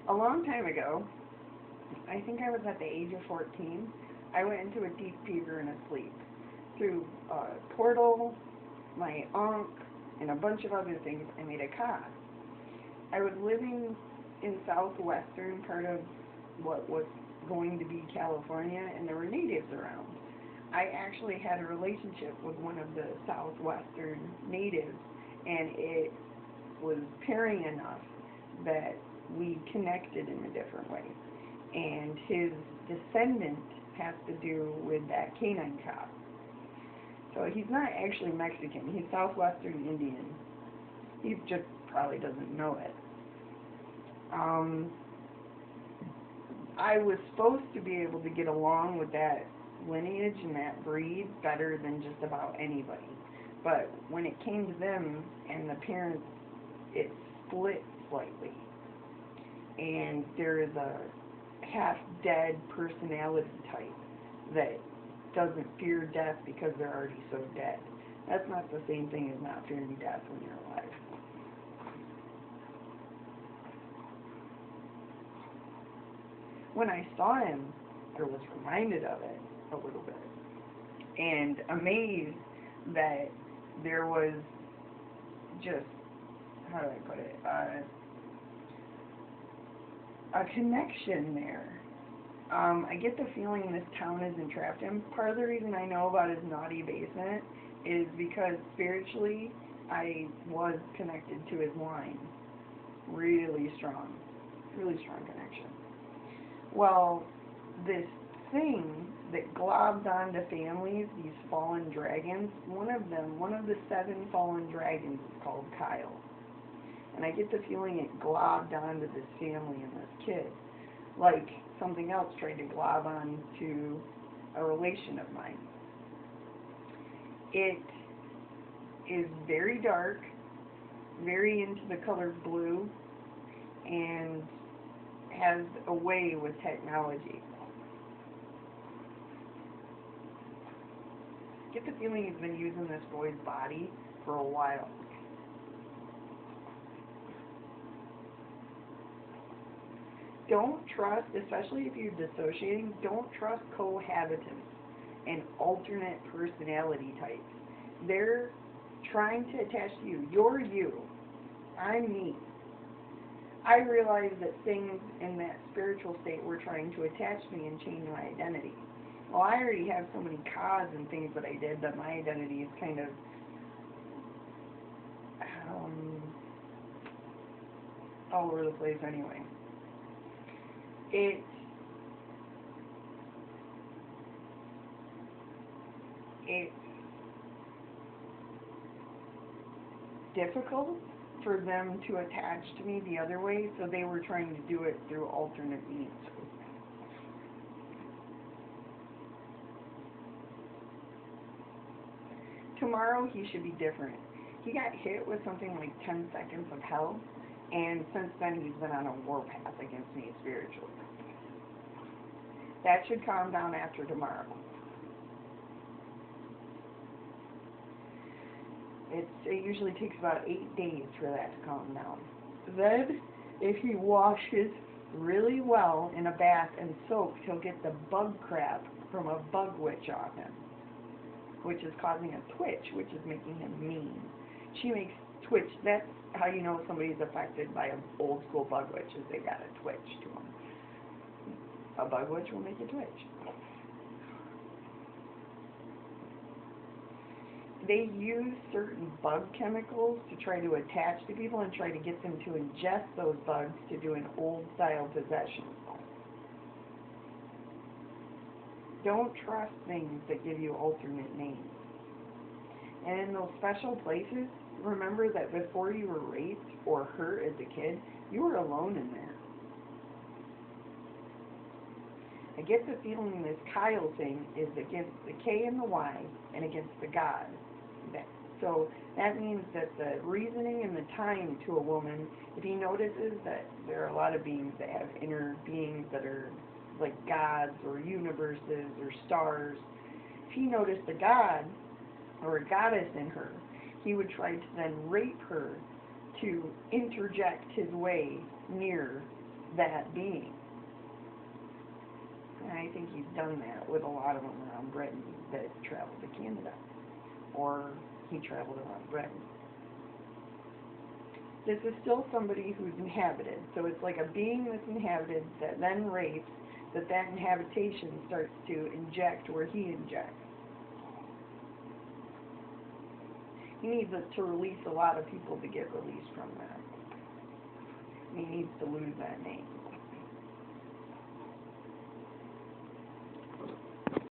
A long time ago, I think I was at the age of 14, I went into a deep fever and a sleep. Through a portal, my unc, and a bunch of other things, I made a car. I was living in southwestern part of what was going to be California, and there were natives around. I actually had a relationship with one of the southwestern natives, and it was pairing enough that we connected in a different way. And his descendant has to do with that canine cop. So he's not actually Mexican, he's southwestern Indian. He just probably doesn't know it. Um, I was supposed to be able to get along with that lineage and that breed better than just about anybody. But when it came to them and the parents, it split slightly. And there is a half-dead personality type that doesn't fear death because they're already so dead. That's not the same thing as not fearing death when you're alive. When I saw him, I was reminded of it a little bit and amazed that there was just, how do I put it, a connection there. I get the feeling this town is entrapped, and part of the reason I know about his naughty basement is because spiritually I was connected to his line. Really strong connection. Well, this thing that globs onto families, these fallen dragons, one of the 7 fallen dragons is called Kyle. And I get the feeling it globbed onto this family and this kid, like something else tried to glob onto a relation of mine. It is very dark, very into the color blue, and has a way with technology. I get the feeling he's been using this boy's body for a while. Don't trust, especially if you're dissociating, don't trust cohabitants and alternate personality types. They're trying to attach to you. You're you. I'm me. I realize that things in that spiritual state were trying to attach me and change my identity. Well, I already have so many causes and things that I did that my identity is kind of um, all over the place anyway. It it's difficult for them to attach to me the other way, so they were trying to do it through alternate means. Tomorrow he should be different. He got hit with something like 10 seconds of hell, and since then he's been on a warpath against me spiritually. That should calm down after tomorrow. It usually takes about 8 days for that to calm down. Then, if he washes really well in a bath and soaks, he'll get the bug crap from a bug witch off him, which is causing a twitch, which is making him mean. She makes twitch. That's how you know somebody's affected by an old school bug witch, is they got a twitch to them. A bug witch will make you twitch. They use certain bug chemicals to try to attach to people and try to get them to ingest those bugs to do an old style possession. Don't trust things that give you alternate names. And in those special places, remember that before you were raped or hurt as a kid, you were alone in there. I get the feeling this Kyle thing is against the K and the Y and against the God. So that means that the reasoning and the time to a woman, if he notices that there are a lot of beings that have inner beings that are like gods or universes or stars, if he noticed a god or a goddess in her, he would try to then rape her to interject his way near that being. And I think he's done that with a lot of them around Britain that traveled to Canada. Or he traveled around Britain. This is still somebody who's inhabited. So it's like a being that's inhabited that then rapes, that inhabitation starts to inject where he injects. He needs to release a lot of people to get released from that. He needs to lose that name.